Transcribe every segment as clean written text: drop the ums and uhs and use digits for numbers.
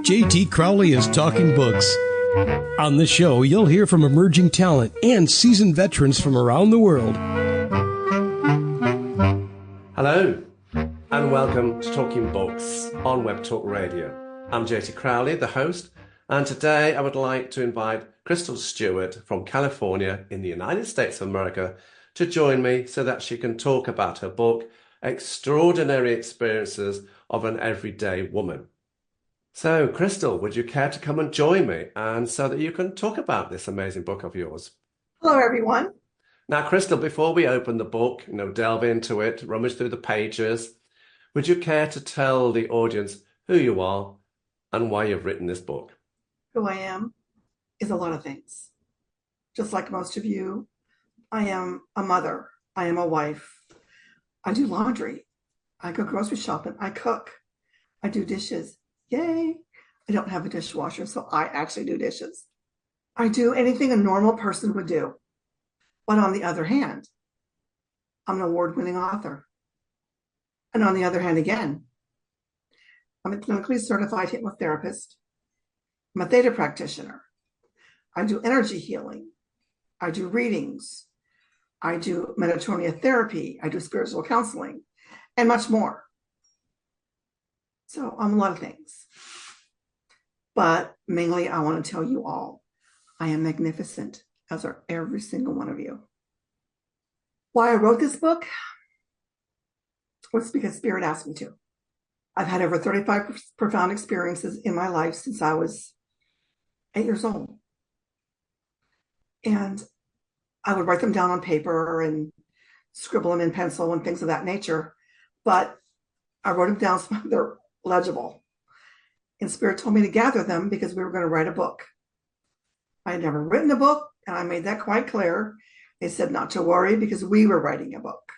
JT Crowley is Talking Books. On this show, you'll hear from emerging talent and seasoned veterans from around the world. Hello, and welcome to Talking Books on Web Talk Radio. I'm JT Crowley, the host, and today I would like to invite Crystal Stewart from California in the United States of America to join me so that she can talk about her book, Extraordinary Experiences of an Everyday Woman. So, Crystal, would you care to come and join me and so that you can talk about this amazing book of yours? Hello, everyone. Now, Crystal, before we open the book, delve into it, rummage through the pages, would you care to tell the audience who you are and why you've written this book? Who I am is a lot of things. Just like most of you, I am a mother. I am a wife. I do laundry. I go grocery shopping. I cook. I do dishes. Yay. I don't have a dishwasher, so I actually do dishes. I do anything a normal person would do. But on the other hand, I'm an award-winning author. And on the other hand, again, I'm a clinically certified hypnotherapist. I'm a theta practitioner. I do energy healing. I do readings. I do metatonia therapy. I do spiritual counseling and much more. So I'm a lot of things. But mainly, I want to tell you all, I am magnificent, as are every single one of you. Why I wrote this book was because Spirit asked me to. I've had over 35 profound experiences in my life since I was 8 years old. And I would write them down on paper and scribble them in pencil and things of that nature. But I wrote them down so they're legible. And Spirit told me to gather them because we were going to write a book. I had never written a book, and I made that quite clear. They said not to worry because we were writing a book.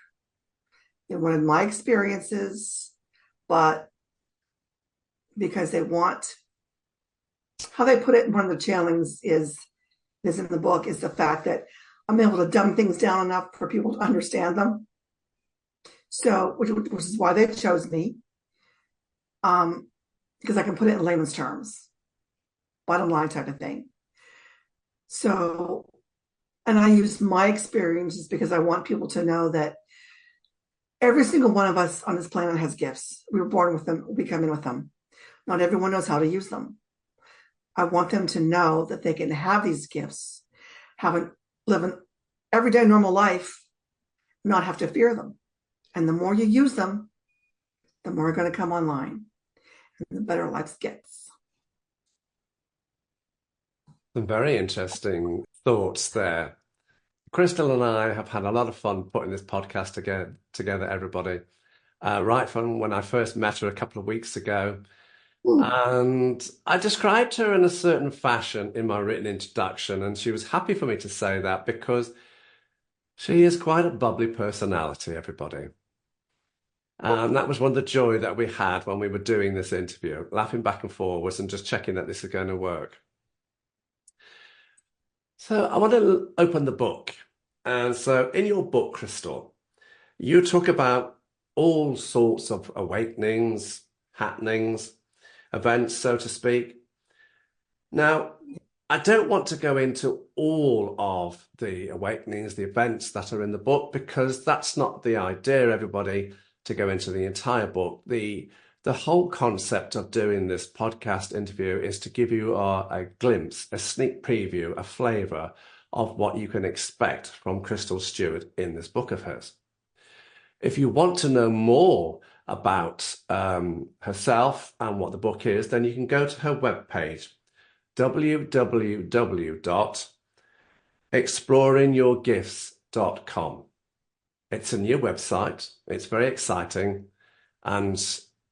They wanted my experiences, but because they want, how they put it in one of the challenges is in the book, is the fact that I'm able to dumb things down enough for people to understand them. So, which is why they chose me, because I can put it in layman's terms, bottom line type of thing. So, and I use my experiences because I want people to know that every single one of us on this planet has gifts. We were born with them, we come in with them. Not everyone knows how to use them. I want them to know that they can have these gifts, live an everyday normal life, not have to fear them. And the more you use them, the more are going to come online, and the better life gets. Some very interesting thoughts there. Crystal and I have had a lot of fun putting this podcast together, everybody. Right from when I first met her a couple of weeks ago. And I described her in a certain fashion in my written introduction, and she was happy for me to say that because she is quite a bubbly personality, everybody. And that was one of the joy that we had when we were doing this interview, laughing back and forwards and just checking that this is going to work. So I want to open the book. And so in your book, Crystal, you talk about all sorts of awakenings, happenings, events, so to speak. Now, I don't want to go into all of the awakenings, the events that are in the book, because that's not the idea, everybody, to go into the entire book. The whole concept of doing this podcast interview is to give you a glimpse, a sneak preview, a flavor of what you can expect from Crystal Stewart in this book of hers. If you want to know more about herself and what the book is, then you can go to her webpage, www.exploringyourgifts.com. It's a new website. It's very exciting. And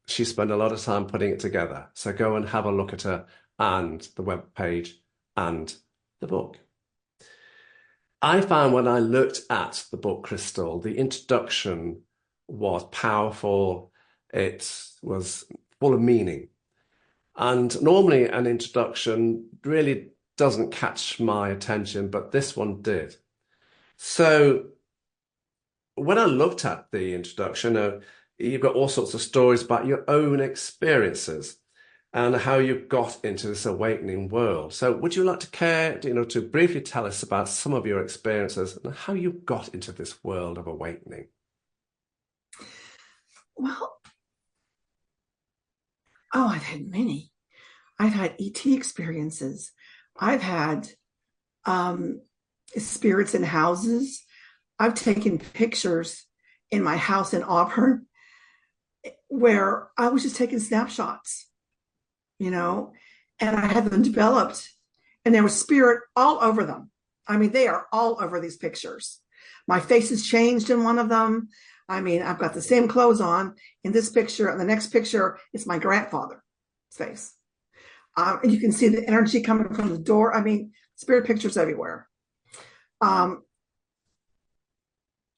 she spent a lot of time putting it together. So go and have a look at her and the webpage and the book. I found when I looked at the book, Crystal, the introduction was powerful. It was full of meaning. And normally an introduction really doesn't catch my attention, but this one did. So when I looked at the introduction, you've got all sorts of stories about your own experiences. and how you got into this awakening world. So would you like to care, to briefly tell us about some of your experiences and how you got into this world of awakening? Well, I've had many. I've had ET experiences. I've had spirits in houses. I've taken pictures in my house in Auburn where I was just taking snapshots, and I had them developed, and there was spirit all over them. I mean, they are all over these pictures. My face has changed in one of them. I mean, I've got the same clothes on in this picture, and the next picture is my grandfather's face. And you can see the energy coming from the door. I mean, spirit pictures everywhere. I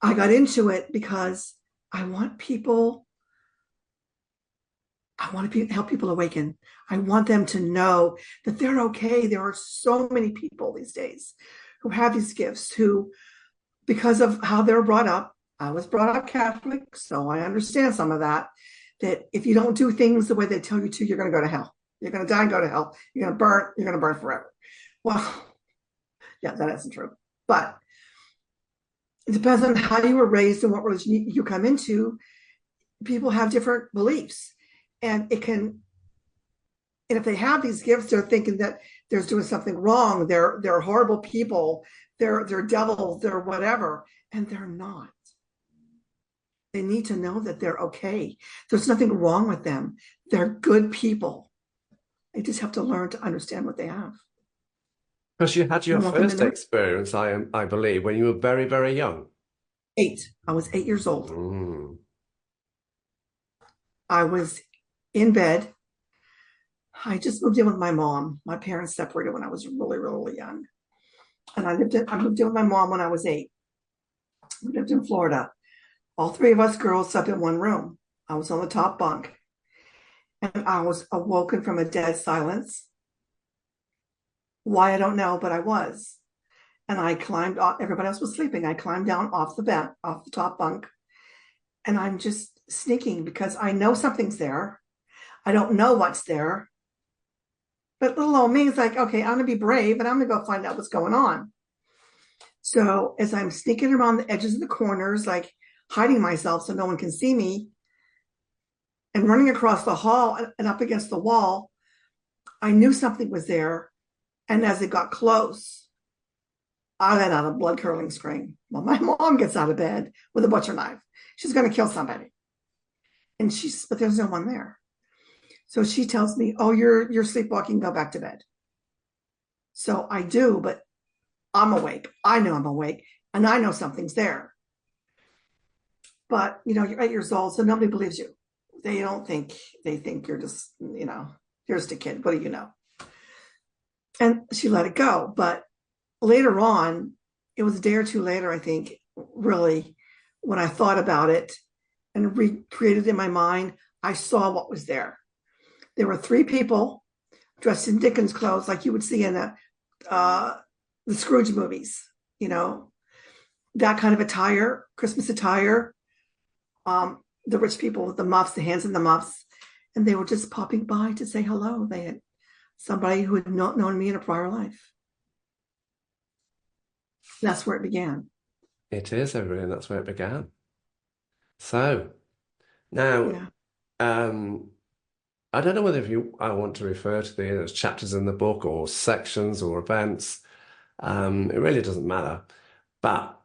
got into it because I want to help people awaken. I want them to know that they're okay. There are so many people these days who have these gifts who, because of how they're brought up, I was brought up Catholic, so I understand some of that if you don't do things the way they tell you to, you're going to go to hell. You're going to die and go to hell. You're going to burn forever. Well, yeah, that isn't true. But it depends on how you were raised and what religion you come into. People have different beliefs. And if they have these gifts, they're thinking that they're doing something wrong. They're horrible people. They're devils. They're whatever. And they're not. They need to know that they're okay. There's nothing wrong with them. They're good people. They just have to learn to understand what they have. Because you had your first experience, I believe, when you were very, very young. 8. I was 8 years old. Mm. I was in bed. I just moved in with my mom. My parents separated when I was really, really young. And I moved in with my mom when I was 8. We lived in Florida. All 3 of us girls slept in one room. I was on the top bunk. And I was awoken from a dead silence. Why, I don't know, but I was. And I climbed off. Everybody else was sleeping. I climbed down off the top bunk. And I'm just sneaking because I know something's there. I don't know what's there. But little old me is like, okay, I'm going to be brave and I'm going to go find out what's going on. So as I'm sneaking around the edges of the corners, like hiding myself so no one can see me, and running across the hall and up against the wall, I knew something was there. And as it got close, I let out a blood-curdling scream. Well, my mom gets out of bed with a butcher knife. She's going to kill somebody. But there's no one there. So she tells me, oh, you're sleepwalking, go back to bed. So I do, but I'm awake. I know I'm awake, and I know something's there. But, you're 8 years old, so nobody believes you. They think you're just, you're just a kid. What do you know? And she let it go. But later on, it was a day or two later, I think, really, when I thought about it and recreated in my mind, I saw what was there. There were 3 people dressed in Dickens clothes like you would see in the Scrooge movies, that kind of attire, Christmas attire. The rich people with the muffs, the hands in the muffs, and they were just popping by to say hello. They had somebody who had not known me in a prior life. That's where it began. It is, everyone. That's where it began. So now, Yeah. I don't know whether I want to refer to these as chapters in the book or sections or events. It really doesn't matter. But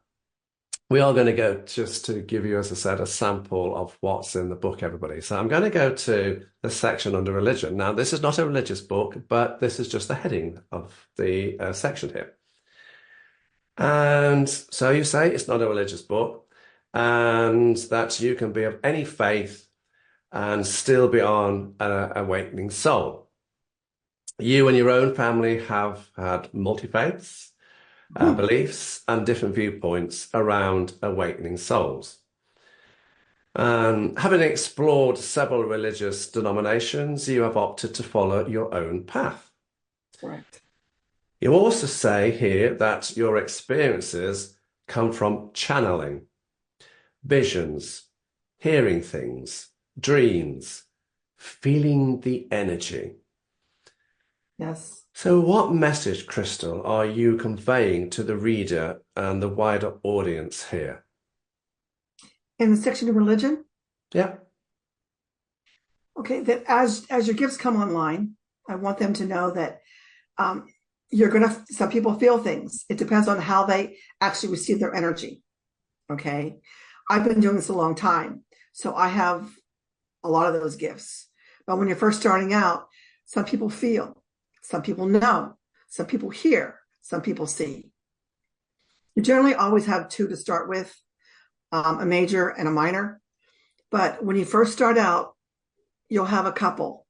we are going to go just to give you, as I said, a sample of what's in the book, everybody. So I'm going to go to the section under religion. Now, this is not a religious book, but this is just the heading of the section here. And so you say it's not a religious book and that you can be of any faith and still be on an awakening soul. You and your own family have had multi-faiths, beliefs and different viewpoints around awakening souls. Having explored several religious denominations, you have opted to follow your own path. Correct. You also say here that your experiences come from channeling, visions, hearing things, dreams, feeling the energy. Yes. So, what message, Crystal, are you conveying to the reader and the wider audience here? In the section of religion, Yeah. okay, that as your gifts come online, I want them to know that um, you're gonna. Some people feel things. It depends on how they actually receive their energy. Okay, I've been doing this a long time, so I have a lot of those gifts. But when you're first starting out, some people feel, some people know, some people hear, some people see. You generally always have two to start with, a major and a minor. But when you first start out, you'll have a couple.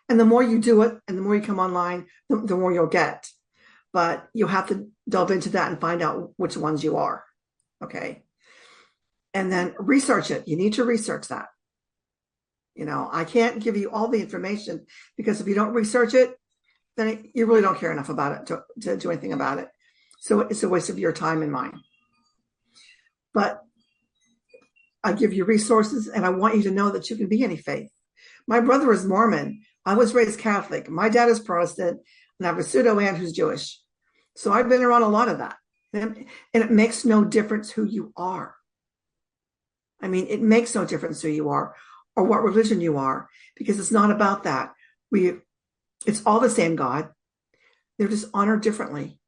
And the more you do it and the more you come online, the more you'll get. But you'll have to delve into that and find out which ones you are. Okay. And then research it. You need to research that. I can't give you all the information because if you don't research it, then you really don't care enough about it to do anything about it. So it's a waste of your time and mine. But I give you resources and I want you to know that you can be any faith. My brother is Mormon. I was raised Catholic. My dad is Protestant, and I have a pseudo aunt who's Jewish. So I've been around a lot of that. And it makes no difference who you are. I mean, it makes no difference who you are or what religion you are, because it's not about that. It's all the same God. They're just honored differently.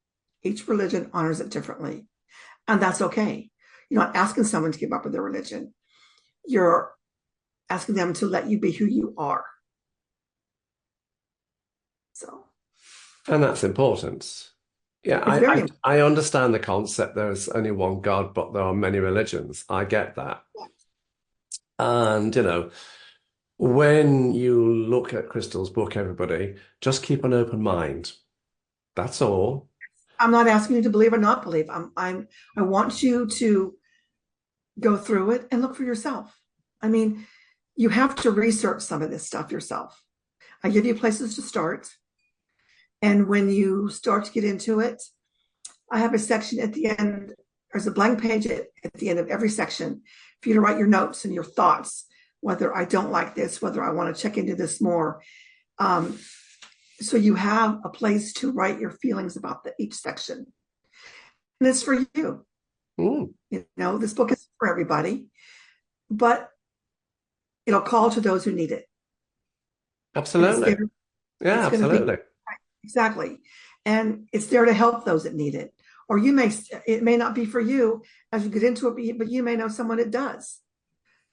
Each religion honors it differently. And that's okay. You're not asking someone to give up with their religion. You're asking them to let you be who you are. So, And that's important. Yeah, it's very important. I understand the concept there's only one God, but there are many religions. I get that. And, when you look at Crystal's book, everybody, just keep an open mind. That's all. I'm not asking you to believe or not believe. I want you to go through it and look for yourself. I mean, you have to research some of this stuff yourself. I give you places to start. And when you start to get into it, I have a section at the end. There's a blank page at the end of every section for you to write your notes and your thoughts, whether I don't like this, whether I want to check into this more. So you have a place to write your feelings about each section. And it's for you. Mm, This book is for everybody, but it'll call to those who need it. absolutely. Yeah, It's going to be absolutely. exactly. And it's there to help those that need it. Or it may not be for you as you get into it, but you may know someone it does.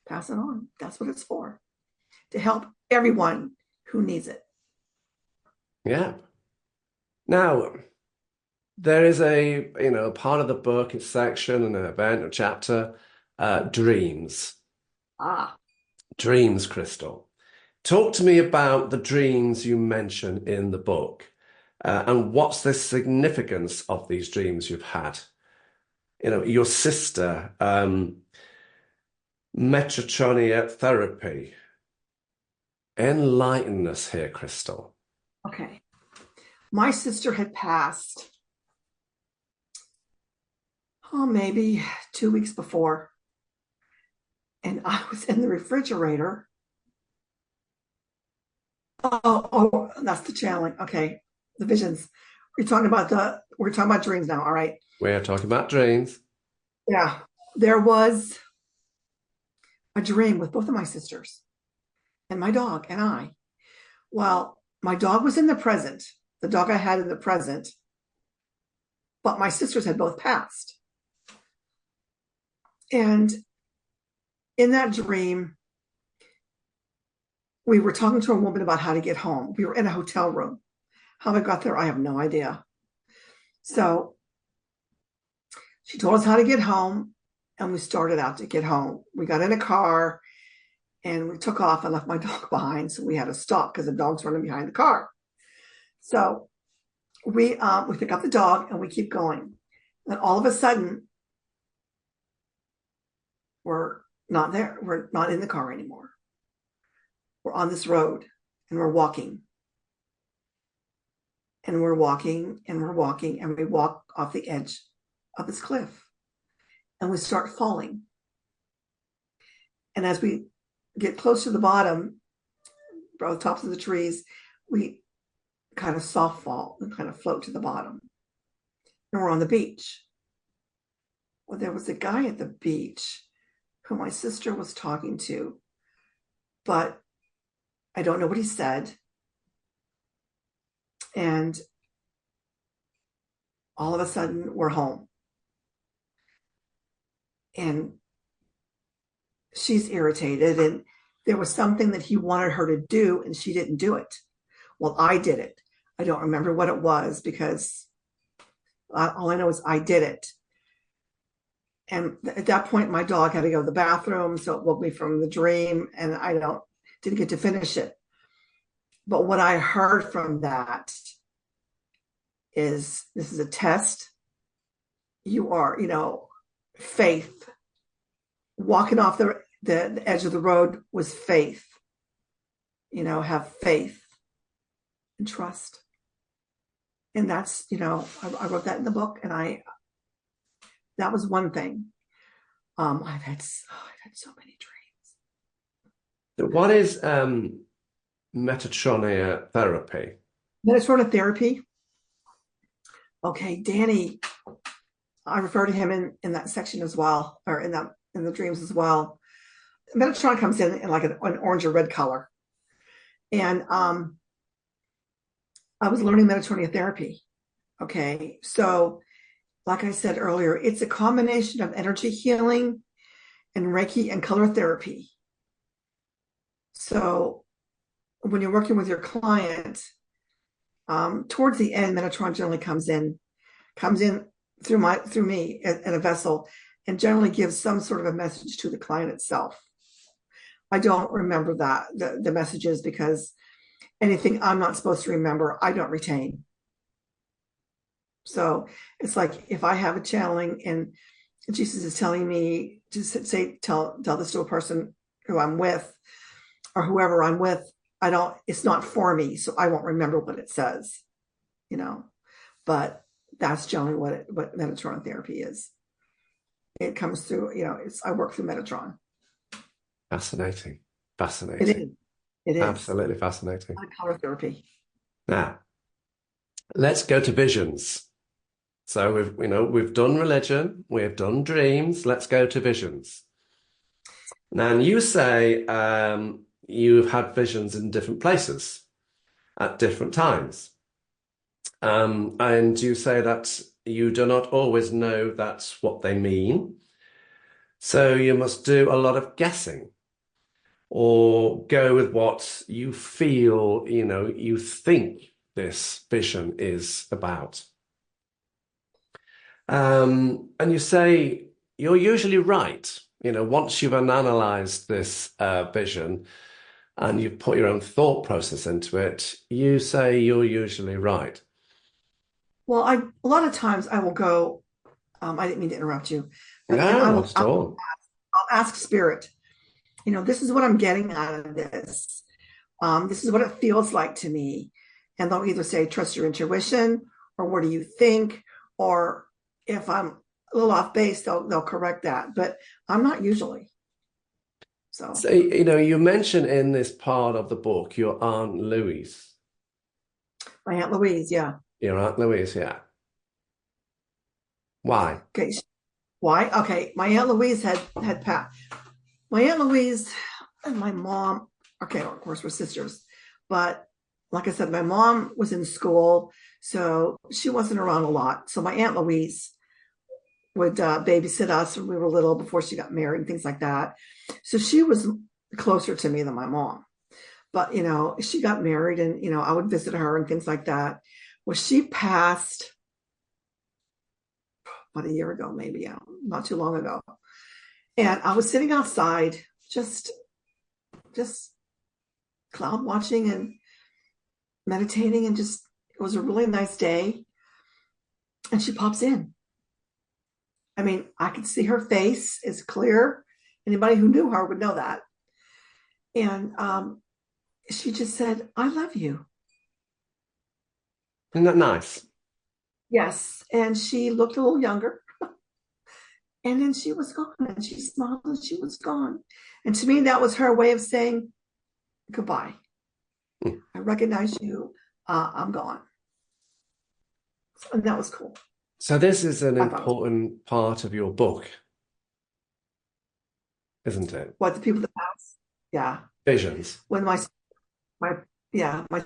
Pass it on. That's what it's for, to help everyone who needs it. Yeah. Now, there is a, part of the book, a section, an event, a chapter, dreams. Ah, Dreams, Crystal. Talk to me about the dreams you mention in the book, and what's the significance of these dreams you've had? Your sister, Metrotronia therapy. Enlighten us here, Crystal. okay. My sister had passed, maybe 2 weeks before. And I was in the refrigerator. Oh, that's the channeling. Okay. The visions. We're talking about dreams now. All right. We're talking about dreams. Yeah. There was a dream with both of my sisters and my dog and I. Well, my dog was in the present, the dog I had in the present, but my sisters had both passed. And in that dream, we were talking to a woman about how to get home. We were in a hotel room. How I got there, I have no idea. So she told us how to get home, and we started out to get home. We got in a car and we took off and left my dog behind. So we had to stop because the dog's running behind the car. So we pick up the dog and we keep going. And all of a sudden, we're not there. We're not in the car anymore. We're on this road and we're walking. And we're walking and we're walking and we walk off the edge of this cliff and we start falling. And as we get close to the bottom, both tops of the trees, we kind of soft fall and kind of float to the bottom. And we're on the beach. Well, there was a guy at the beach who my sister was talking to, but I don't know what he said. And all of a sudden, we're home. And she's irritated, and there was something that he wanted her to do, and she didn't do it. Well, I did it. I don't remember what it was, because all I know is I did it. And at that point, my dog had to go to the bathroom, so it woke me from the dream, and I didn't get to finish it. But what I heard from that is, this is a test. You are, faith. Walking off the edge of the road was faith. Have faith and trust. And that's, I wrote that in the book, and that was one thing. I've had so many dreams. What is metatronia therapy? Metatronia therapy. Okay, Danny, I refer to him in that section as well, or in the dreams as well. Metatron comes in like an orange or red color. And I was learning metatronia therapy. Okay, so like I said earlier, it's a combination of energy healing and Reiki and color therapy. So when you're working with your client, towards the end, Metatron generally comes in through me in a vessel, and generally gives some sort of a message to the client itself. I don't remember the messages, because anything I'm not supposed to remember, I don't retain. So it's like, if I have a channeling and Jesus is telling me to tell this to a person who I'm with, or whoever I'm with, it's not for me, so I won't remember what it says, but that's generally what Metatron therapy is. It comes through, I work through Metatron. Fascinating. It is. Absolutely fascinating. Color therapy. Now, let's go to visions. So we've done religion, we've done dreams. Let's go to visions. Now, you say you've had visions in different places at different times, and you say that you do not always know that's what they mean. So you must do a lot of guessing, or go with what you feel, you think this vision is about. And you say you're usually right. Once you've analyzed this vision and you've put your own thought process into it, you say you're usually right. Well, a lot of times I will go, I didn't mean to interrupt you. No, I'll ask Spirit, this is what I'm getting out of this. This is what it feels like to me. And they'll either say, trust your intuition, or what do you think? Or if I'm a little off base, they'll correct that. But I'm not usually. So you mention in this part of the book your Aunt Louise. My Aunt Louise, yeah. Your Aunt Louise, yeah. Why? Okay. Why? Okay. My Aunt Louise had passed. My Aunt Louise and my mom, okay, of course, we're sisters. But like I said, my mom was in school, so she wasn't around a lot. So my Aunt Louise would babysit us when we were little, before she got married and things like that. So she was closer to me than my mom. But, she got married, and, I would visit her and things like that. Well, she passed about a year ago, maybe, not too long ago. And I was sitting outside, just cloud watching and meditating, and it was a really nice day. And she pops in. I mean, I could see her face is clear. Anybody who knew her would know that. And she just said, I love you. Isn't that nice? Yes. And she looked a little younger. And then she was gone, and she smiled, and she was gone. And to me, that was her way of saying goodbye. I recognize you. I'm gone. And that was cool. So this is an I thought it was, important part of your book, isn't it? what the people that passed. Yeah. Visions. When my my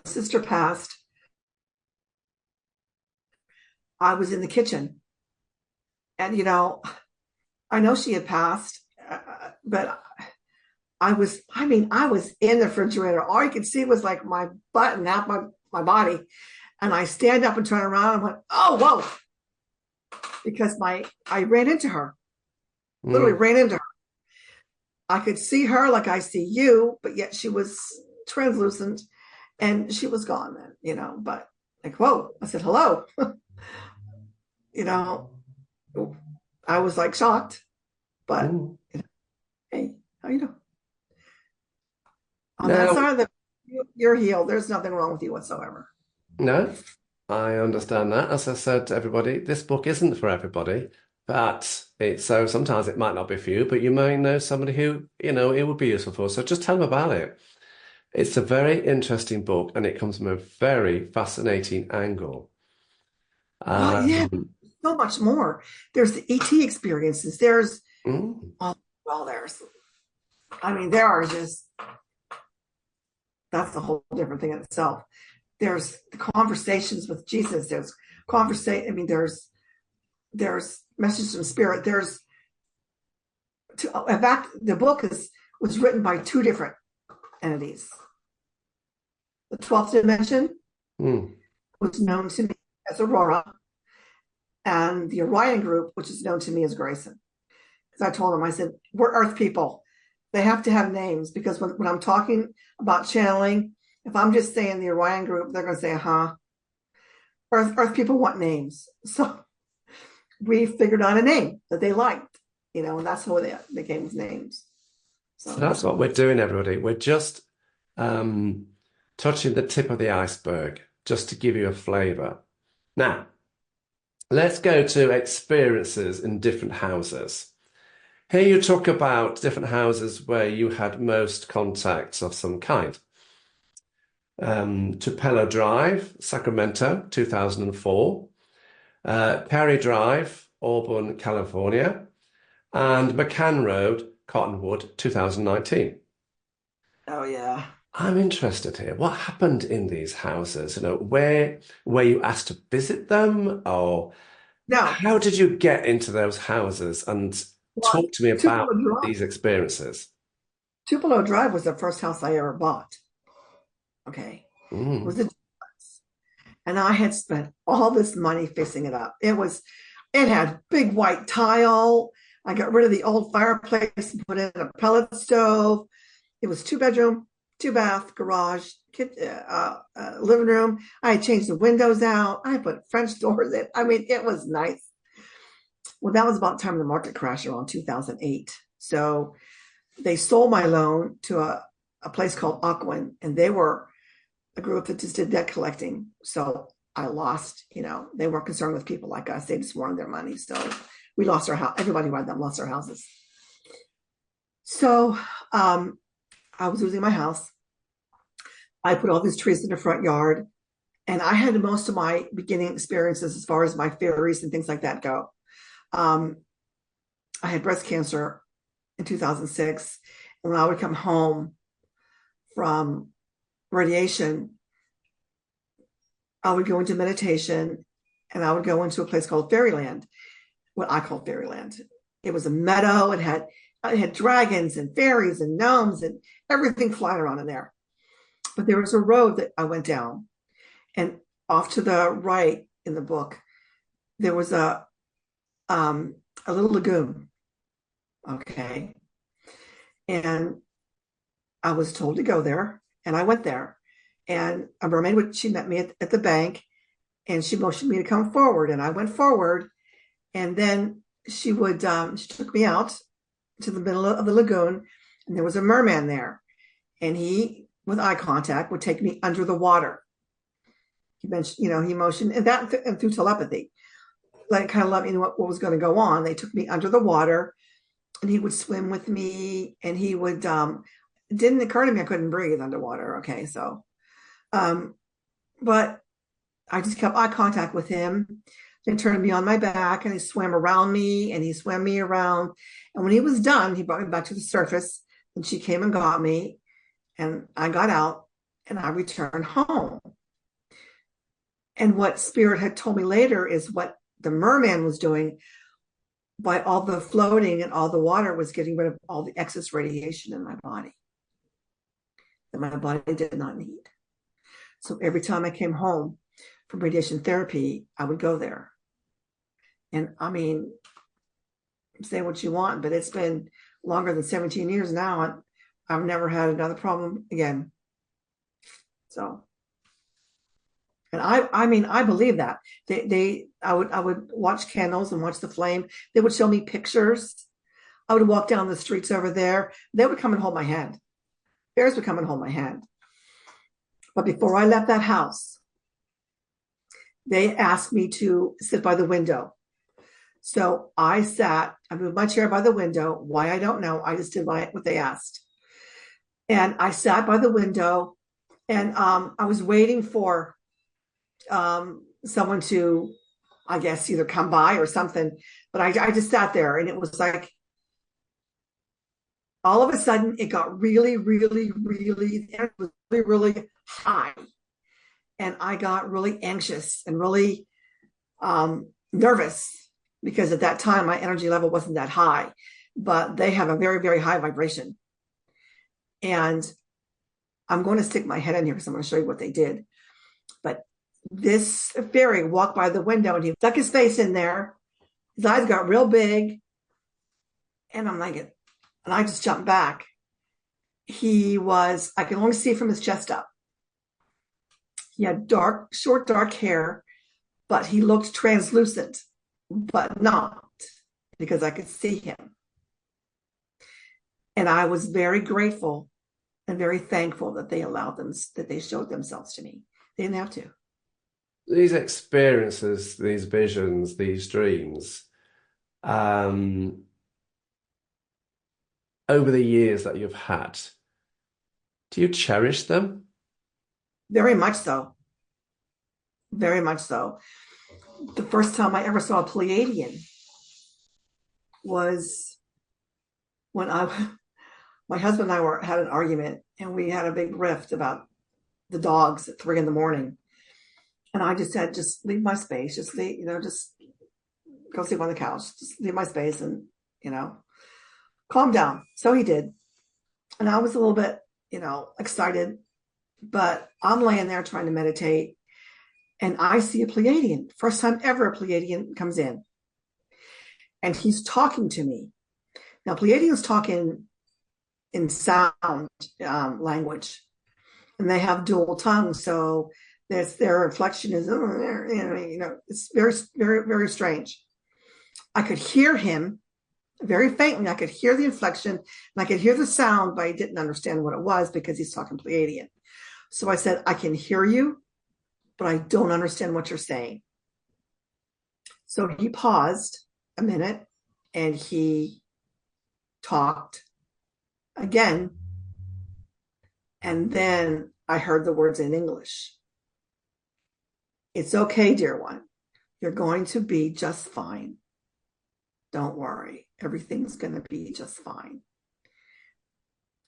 sister passed, I was in the kitchen, and I know she had passed, but I was in the refrigerator. All you could see was like my butt and half my body. And I stand up and turn around and went, oh, whoa. Because I ran into her, literally ran into her. I could see her like I see you, but yet she was translucent and she was gone then, but like, whoa, I said, hello. you know, I was like shocked, but hey, how you doing? On that Now, side of you're healed. There's nothing wrong with you whatsoever. no, I understand that. As I said to everybody, this book isn't for everybody, but so sometimes it might not be for you, but you may know somebody who, it would be useful for. So just tell them about it. It's a very interesting book and it comes from a very fascinating angle. Well, yeah, so much more. There's the ET experiences. There's, mm, there are just, that's a whole different thing in itself. There's the conversations with Jesus. There's there's messages from spirit. In fact, the book was written by two different entities. The 12th dimension was known to me as Aurora, and the Orion group, which is known to me as Grayson. Because I told them, I said, we're Earth people. They have to have names, because when I'm talking about channeling, if I'm just saying the Orion group, they're going to say, Earth people want names. So we figured out a name that they liked, and that's how they became names. So that's what we're doing, everybody. We're just touching the tip of the iceberg, just to give you a flavor. Now, let's go to experiences in different houses. Here you talk about different houses where you had most contacts of some kind. Tupelo Drive, Sacramento, 2004. Perry Drive, Auburn, California. And McCann Road, Cottonwood, 2019. Oh, yeah. I'm interested here. What happened in these houses? Where were you asked to visit them? Or no. How did you get into those houses? And talk to me about these experiences. Tupelo Drive was the first house I ever bought. Okay. It was a duplex. And I had spent all this money fixing it up. It had big white tile. I got rid of the old fireplace and put in a pellet stove. It was 2-bedroom, 2-bath, garage, living room. I had changed the windows out. I put French doors in. It was nice. Well, that was about the time of the market crash around 2008. So they sold my loan to a place called Aquin, and they were a group that just did debt collecting. So I lost, they weren't concerned with people like us. They just wanted their money. So we lost our house. Everybody around them lost their houses. So I was losing my house. I put all these trees in the front yard, and I had most of my beginning experiences as far as my fairies and things like that go. I had breast cancer in 2006. And when I would come home from radiation, I would go into meditation, and I would go into a place called Fairyland, what I call Fairyland. It was a meadow. It had dragons and fairies and gnomes and everything flying around in there. But there was a road that I went down, and off to the right in the book, there was a little lagoon. Okay. And I was told to go there, and I went there, and a mermaid, she met me at the bank, and she motioned me to come forward, and I went forward, and then she took me out to the middle of the lagoon, and there was a merman there, and he, with eye contact, would take me under the water. He mentioned, he motioned, and through telepathy, kind of let me know what was going to go on. They took me under the water, and he would swim with me, and he would, it didn't occur to me I couldn't breathe underwater. Okay. So, But I just kept eye contact with him. Then turned me on my back and he swam around me and he swam me around. And when he was done, he brought me back to the surface. And she came and got me. And I got out and I returned home. And what Spirit had told me later is what the merman was doing by all the floating and all the water was getting rid of all the excess radiation in my body that my body did not need. So every time I came home from radiation therapy, I would go there. And I mean, say what you want, but it's been longer than 17 years now. And I've never had another problem again. So, and I mean, I believe that I would watch candles and watch the flame. They would show me pictures. I would walk down the streets over there. They would come and hold my hand. Bears would come and hold my hand. But before I left that house, they asked me to sit by the window. So I moved my chair by the window. Why, I don't know. I just did what they asked. And I sat by the window and I was waiting for someone to, I guess, either come by or something. But I just sat there and it was like, all of a sudden it got really, really, really, it was really, really high. And I got really anxious and really nervous because at that time my energy level wasn't that high, but they have a very, very high vibration. And I'm going to stick my head in here because I'm going to show you what they did. But this fairy walked by the window and he stuck his face in there. His eyes got real big. And I'm like, and I just jumped back. I could only see from his chest up. He had short, dark hair, but he looked translucent, but not because I could see him. And I was very grateful and very thankful that they showed themselves to me. They didn't have to. These experiences, these visions, these dreams, over the years that you've had, do you cherish them? Very much so. Very much so. The first time I ever saw a Pleiadian was when my husband and I had an argument and we had a big rift about the dogs at 3 a.m. And I just said, just leave my space. Just leave, just go sleep on the couch. Just leave my space and, calm down. So he did. And I was a little bit, excited, but I'm laying there trying to meditate and I see a Pleiadian. First time ever a Pleiadian comes in and he's talking to me. Now, Pleiadians talk in sound language and they have dual tongues. So their inflection is, it's very, very, very strange. I could hear him very faintly. I could hear the inflection and I could hear the sound, but I didn't understand what it was because he's talking Pleiadian. So I said, I can hear you, but I don't understand what you're saying. So he paused a minute and he talked again. And then I heard the words in English. It's okay, dear one. You're going to be just fine. Don't worry. Everything's going to be just fine.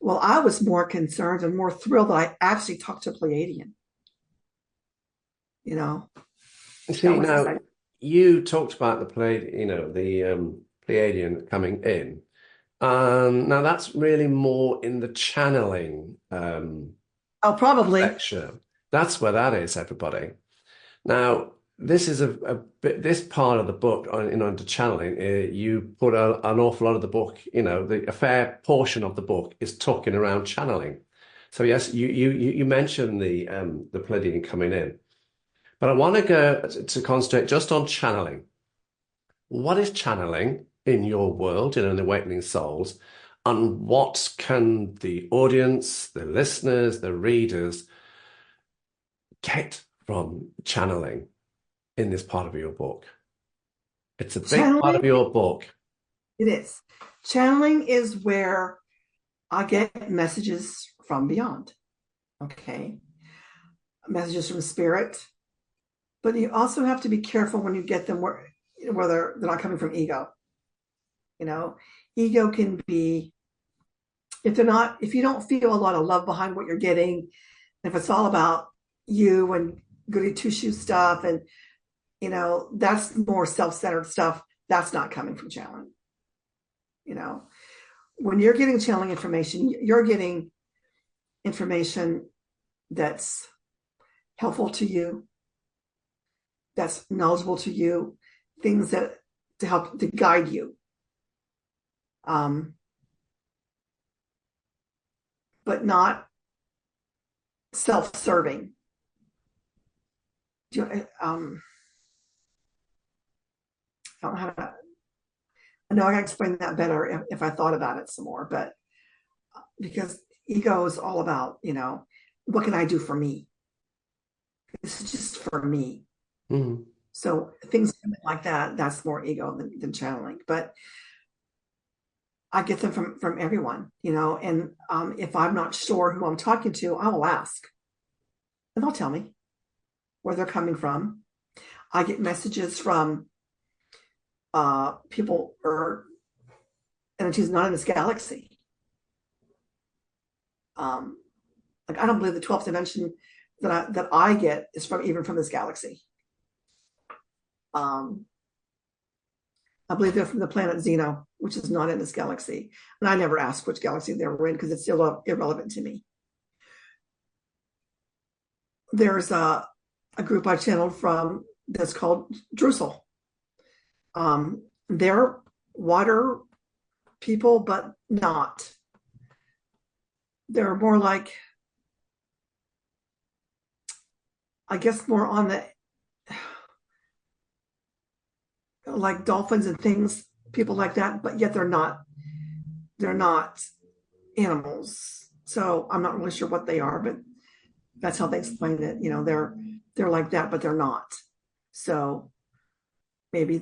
Well, I was more concerned and more thrilled that I actually talked to a Pleiadian. See, now you talked about the Pleiadian coming in. Now that's really more in the channeling probably section. That's where that is, everybody. Now, this is this part of the book into channeling. You put an awful lot of the book, a fair portion of the book is talking around channeling. So yes, you mentioned the Pleiadian coming in, but I want to go to concentrate just on channeling. What is channeling in your world, in Awakening Souls, and what can the audience, the listeners, the readers get from channeling in this part of your book? It's a big part of your book. It is. Channeling is where I get messages from beyond. Okay. messages from spirit, but you also have to be careful when you get them where they're not coming from ego. Ego can be, if you don't feel a lot of love behind what you're getting, if it's all about you and goody two shoe stuff, and that's more self-centered stuff, that's not coming from channeling. When you're getting channeling information, you're getting information that's helpful to you, that's knowledgeable to you, things that to help to guide you. But not self-serving. I don't know how to. I know I can explain that better if I thought about it some more, but because ego is all about, what can I do for me? This is just for me. Mm-hmm. So things like that, that's more ego than channeling. But I get them from everyone, and if I'm not sure who I'm talking to, I will ask. And they'll tell me where they're coming from. I get messages from people or entities not in this galaxy. Like I don't believe the 12th dimension that I get is even from this galaxy. I believe they're from the planet Zeno, which is not in this galaxy. And I never asked which galaxy they were in because it's still irrelevant to me. There's a group I channeled from that's called Drusel. They're water people, but not. They're more like, I guess, more on the, like dolphins and things, people like that, but yet they're not animals. So I'm not really sure what they are, but that's how they explain it. They're like that, but they're not. So maybe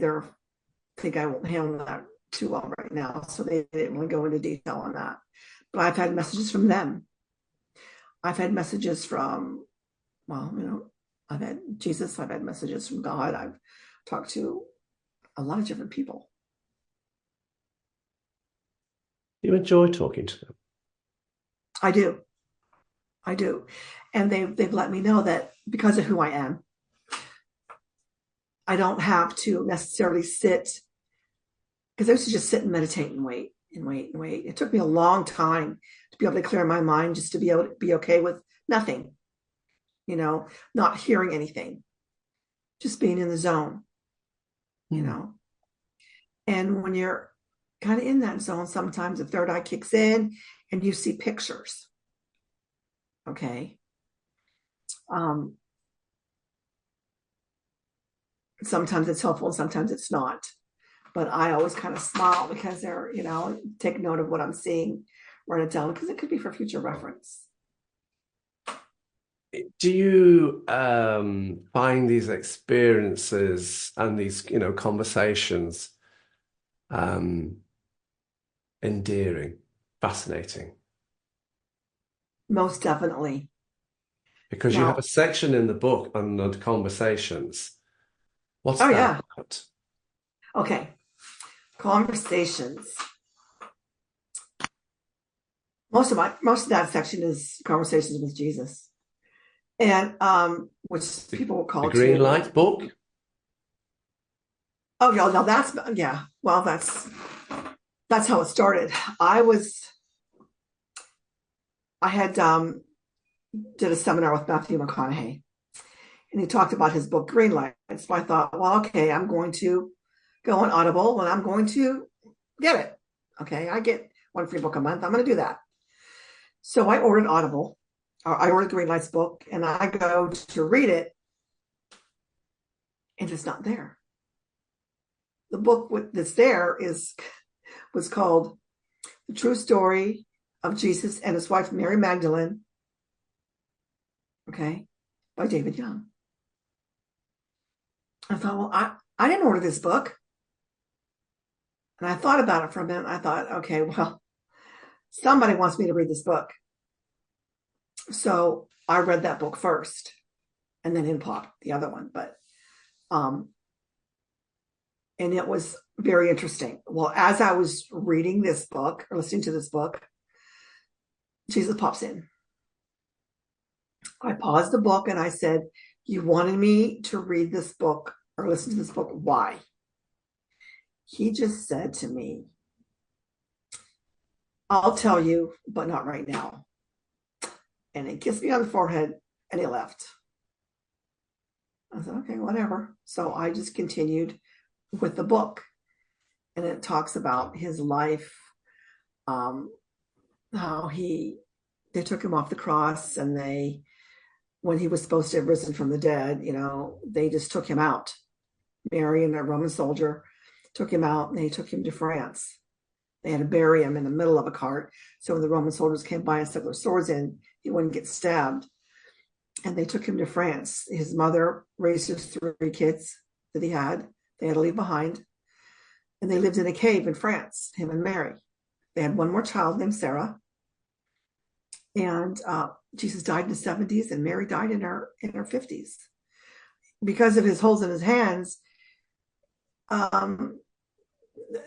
think I won't handle that too well right now. So they didn't really go into detail on that. But I've had messages from them. I've had messages from, I've had Jesus. I've had messages from God. I've talked to a lot of different people. You enjoy talking to them? I do. And they've let me know that because of who I am, I don't have to necessarily sit, because I used to just sit and meditate and wait. It took me a long time to be able to clear my mind, just to be able to be okay with nothing, not hearing anything, just being in the zone, And when you're kind of in that zone, sometimes the third eye kicks in and you see pictures. Okay. Sometimes it's helpful and sometimes it's not. But I always kind of smile because they're, take note of what I'm seeing, write it down, because it could be for future reference. Do you find these experiences and these, conversations endearing, fascinating? Most definitely. Because you have a section in the book on the conversations. What's that about? Okay. Conversations. Most of that section is conversations with Jesus. And which people will call the Green Light book. Oh yeah, no, well, that's how it started. I had did a seminar with Matthew McConaughey, and he talked about his book Green Light. So I thought, well, okay, I'm going to go on Audible and I'm going to get it. Okay, I get one free book a month. I'm going to do that. So I ordered Audible. I ordered Green Light's book, and I go to read it, and it's not there. The book that's there was called The True Story of Jesus and His Wife Mary Magdalene, okay, by David Young. I thought, well, I didn't order this book. And I thought about it for a minute. I thought, okay, well, somebody wants me to read this book. So I read that book first. and then in pop the other one. But and it was very interesting. Well, as I was reading this book or listening to this book, Jesus pops in. I paused the book and I said, "You wanted me to read this book or listen to this book. Why?" He just said to me, "I'll tell you, but not right now." And he kissed me on the forehead and he left. I said, okay, whatever. So I just continued with the book. And it talks about his life, how they took him off the cross, and when he was supposed to have risen from the dead, they just took him out. Mary and a Roman soldier took him out, and they took him to France. They had to bury him in the middle of a cart. So when the Roman soldiers came by and stuck their swords in, he wouldn't get stabbed. And they took him to France. His mother raised his 3 kids that he had. They had to leave behind. And they lived in a cave in France, him and Mary. They had one more child named Sarah. And Jesus died in the 70s, and Mary died in her 50s. Because of his holes in his hands,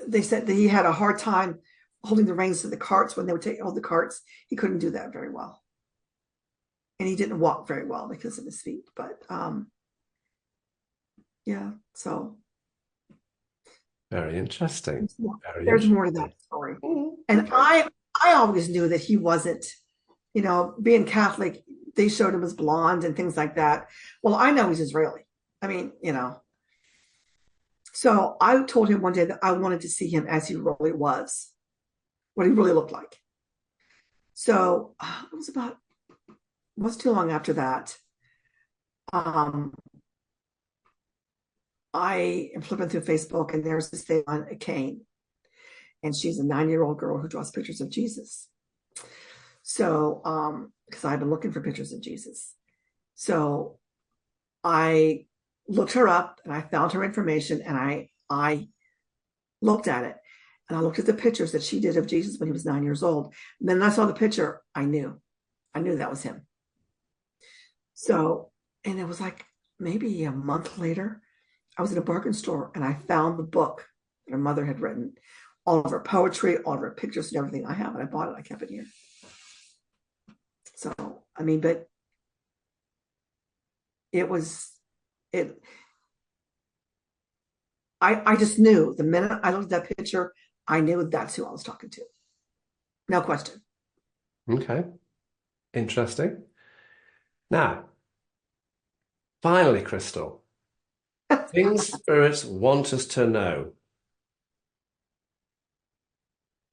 they said that he had a hard time holding the reins of the carts. When they would hold the carts, he couldn't do that very well. And he didn't walk very well because of his feet. But yeah, so. Very interesting. There's more to that story. And I always knew that he wasn't, being Catholic, they showed him as blonde and things like that. Well, I know he's Israeli. I mean, So I told him one day that I wanted to see him as he really was, what he really looked like. So it wasn't too long after that. I am flipping through Facebook, and there's this thing on a cane, and she's a 9-year-old girl who draws pictures of Jesus. So, because I've been looking for pictures of Jesus. So I looked her up, and I found her information, and I looked at it, and I looked at the pictures that she did of Jesus when he was 9 years old. And then I saw the picture. I knew that was him. So, and it was like maybe a month later, I was in a bargain store, and I found the book that her mother had written, all of her poetry, all of her pictures and everything I have. And I bought it. I kept it here. So, I mean, but I just knew the minute I looked at that picture, I knew that's who I was talking to. No question. Okay. Interesting. Now, finally, Crystal, things spirits want us to know.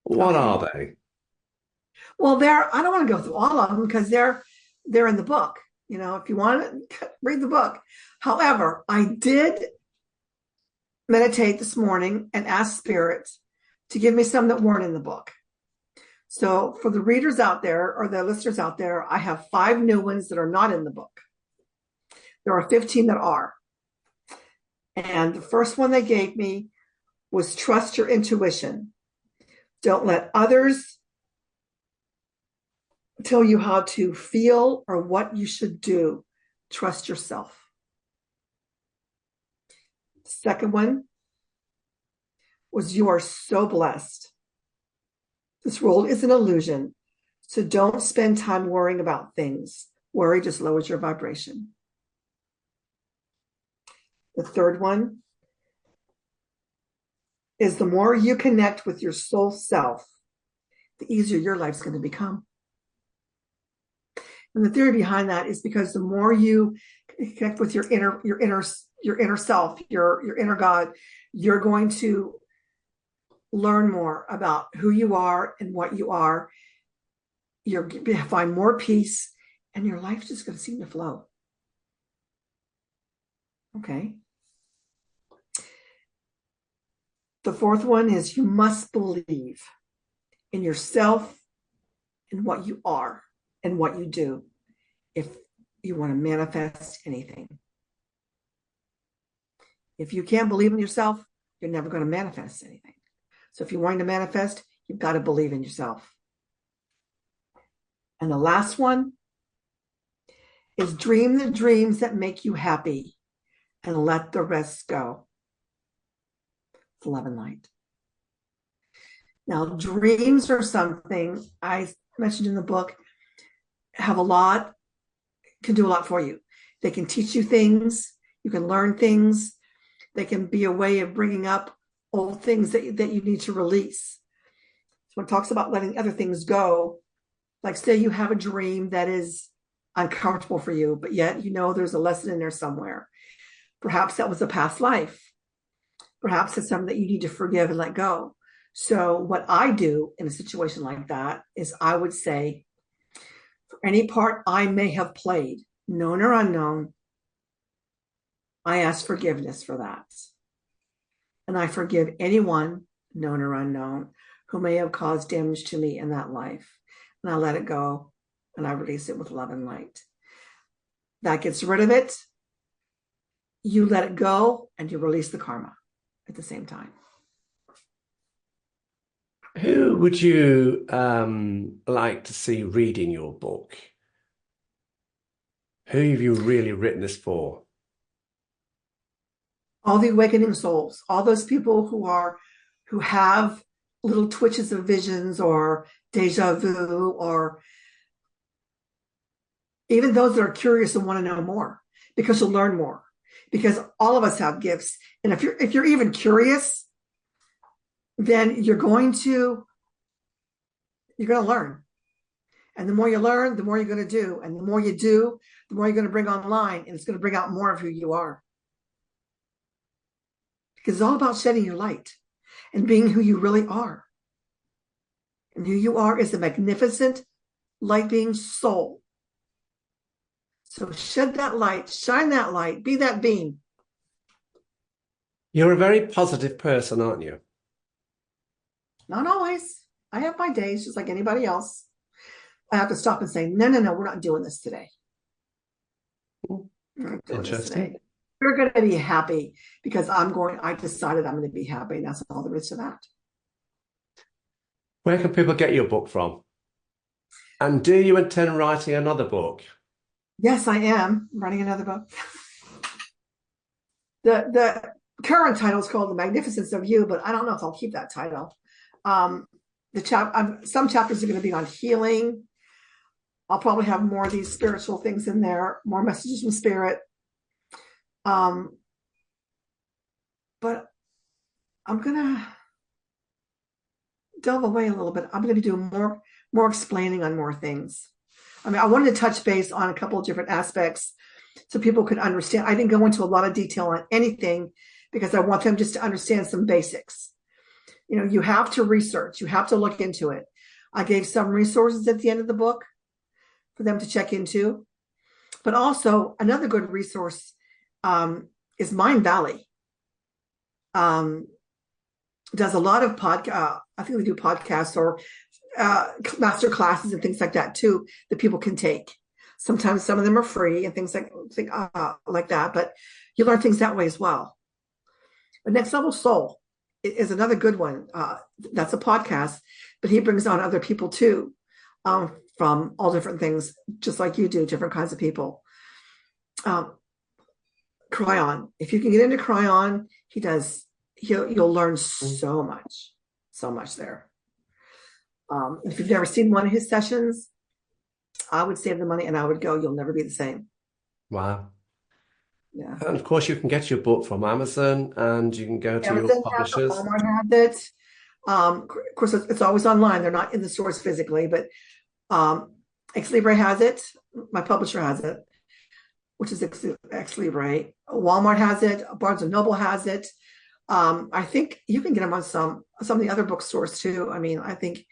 What are they? Well, I don't want to go through all of them because they're in the book. If you want to read the book. However, I did meditate this morning and ask Spirit to give me some that weren't in the book. So for the readers out there or the listeners out there, I have 5 new ones that are not in the book. There are 15 that are. And the first one they gave me was trust your intuition. Don't let others tell you how to feel or what you should do. Trust yourself. The second one was you are so blessed. This world is an illusion, so don't spend time worrying about things. Worry just lowers your vibration. The third one is the more you connect with your soul self, the easier your life's going to become. And the theory behind that is because the more you connect with your inner self, your inner God, you're going to learn more about who you are and what you are. You're going to find more peace, and your life's just going to seem to flow. Okay. The fourth one is you must believe in yourself and what you are and what you do if you want to manifest anything. If you can't believe in yourself, you're never going to manifest anything. So if you're wanting to manifest, you've got to believe in yourself. And the last one is dream the dreams that make you happy and let the rest go. It's love and light. Now, dreams are something I mentioned in the book, have a lot, can do a lot for you. They can teach you things, you can learn things, they can be a way of bringing up old things that you need to release. So it talks about letting other things go, like say you have a dream that is uncomfortable for you, but yet you know there's a lesson in there somewhere. Perhaps that was a past life. Perhaps it's something that you need to forgive and let go. So what I do in a situation like that is I would say, for any part I may have played, known or unknown, I ask forgiveness for that. And I forgive anyone, known or unknown, who may have caused damage to me in that life. And I let it go and I release it with love and light. That gets rid of it. You let it go and you release the karma at the same time. Who would you like to see reading your book? Who have you really written this for? All the awakening souls, all those people who have little twitches of visions or deja vu, or even those that are curious and want to know more, because you'll learn more. Because all of us have gifts, and if you're even curious, then you're going to learn. And the more you learn, the more you're going to do, and the more you do, the more you're going to bring online, and it's going to bring out more of who you are. Because it's all about shedding your light and being who you really are. And who you are is a magnificent light being soul. So shed that light, shine that light, be that being. You're a very positive person, aren't you? Not always. I have my days just like anybody else. I have to stop and say, no, we're not doing this today. Interesting. You're going to be happy because I decided I'm going to be happy. And that's all there is to that. Where can people get your book from? And do you intend writing another book? Yes, I am writing another book. The current title is called The Magnificence of You, but I don't know if I'll keep that title. Some chapters are going to be on healing. I'll probably have more of these spiritual things in there, more messages from spirit. But I'm gonna delve away a little bit. I'm gonna be doing more explaining on more things. I mean, I wanted to touch base on a couple of different aspects so people could understand. I didn't go into a lot of detail on anything because I want them just to understand some basics. You know, you have to research, you have to look into it. I gave some resources at the end of the book for them to check into. But also another good resource is Mind Valley. Does a lot of I think they do podcasts or master classes and things like that too that people can take. Sometimes some of them are free and things like that, but you learn things that way as well. The Next Level Soul is another good one. That's a podcast, but he brings on other people too, from all different things, just like you do, different kinds of people. Cryon. If you can get into Cryon, you'll learn so much there. If you've never seen one of his sessions, I would save the money and I would go. You'll never be the same. Wow. Yeah. And of course, you can get your book from Amazon and you can go to Amazon your publishers. Walmart has it. Of course, it's always online. They're not in the stores physically, but Ex Libre has it. My publisher has it, which is Ex Libre. Walmart has it. Barnes & Noble has it. I think you can get them on some of the other bookstores too. I mean, I think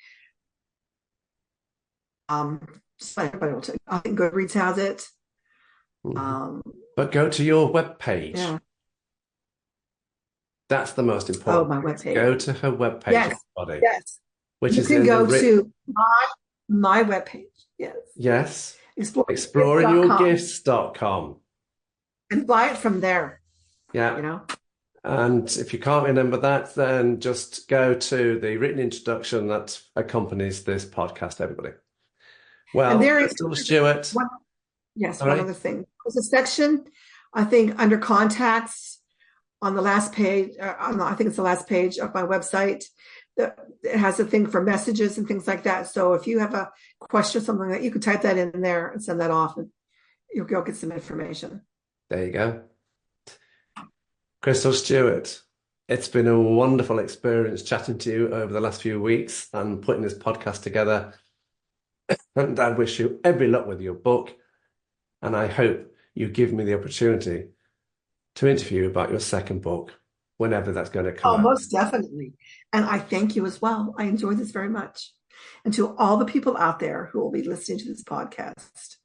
everybody will take. I think Goodreads has it. But go to your webpage. Yeah. That's the most important. Oh, my webpage. Go to her webpage, Yes. everybody. Yes. Which You is can in go the to my webpage. Yes. Yes. Exploringyourgifts.com. Exploringyourgifts.com. And buy it from there. Yeah. You know. And if you can't remember that, then just go to the written introduction that accompanies this podcast, everybody. Well, And there Crystal Stewart, Yes, All one right. other thing. There's a section, I think, under contacts on the last page. I think it's the last page of my website. It has a thing for messages and things like that. So if you have a question or something like that, you can type that in there and send that off, and you'll get some information. There you go. Crystal Stewart, it's been a wonderful experience chatting to you over the last few weeks and putting this podcast together. And I wish you every luck with your book. And I hope you give me the opportunity to interview you about your second book, whenever that's going to come Oh, out. most definitely. And I thank you as well. I enjoyed this very much. And to all the people out there who will be listening to this podcast,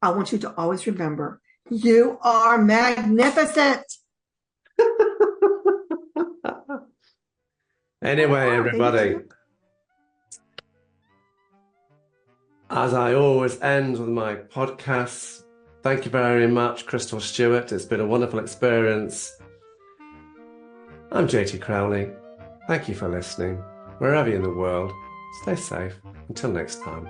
I want you to always remember you are magnificent. Anyway, everybody, as I always end with my podcasts, thank you very much, Crystal Stewart. It's been a wonderful experience. I'm JT Crowley. Thank you for listening. Wherever you're in the world, stay safe. Until next time.